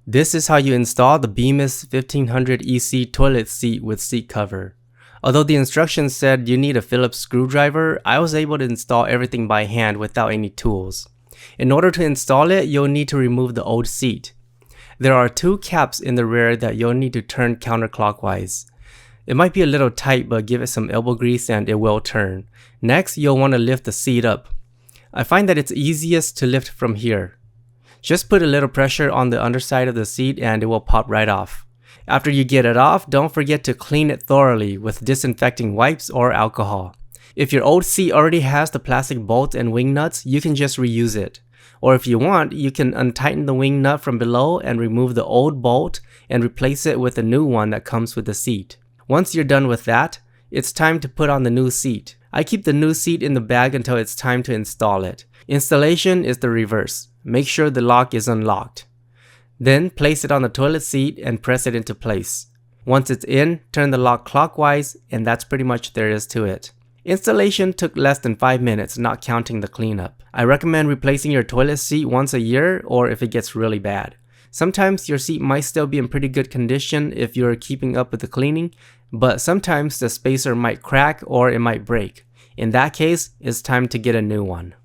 This is how you install the Bemis 1500 EC toilet seat with seat cover. Although the instructions said you need a Phillips screwdriver, I was able to install everything by hand without any tools. In order to install it, you'll need to remove the old seat. There are two caps in the rear that you'll need to turn counterclockwise. It might be a little tight, but give it some elbow grease and it will turn. Next, you'll want to lift the seat up. I find that it's easiest to lift from here. Just put a little pressure on the underside of the seat and it will pop right off. After you get it off, don't forget to clean it thoroughly with disinfecting wipes or alcohol. If your old seat already has the plastic bolt and wing nuts, you can just reuse it. Or if you want, you can untighten the wing nut from below and remove the old bolt and replace it with a new one that comes with the seat. Once you're done with that, it's time to put on the new seat. I keep the new seat in the bag until it's time to install it. Installation is the reverse. Make sure the lock is unlocked. Then place it on the toilet seat and press it into place. Once it's in, turn the lock clockwise, and that's pretty much there is to it. Installation took less than 5 minutes, not counting the cleanup. I recommend replacing your toilet seat once a year or if it gets really bad. Sometimes your seat might still be in pretty good condition if you're keeping up with the cleaning, but sometimes the spacer might crack or it might break. In that case, it's time to get a new one.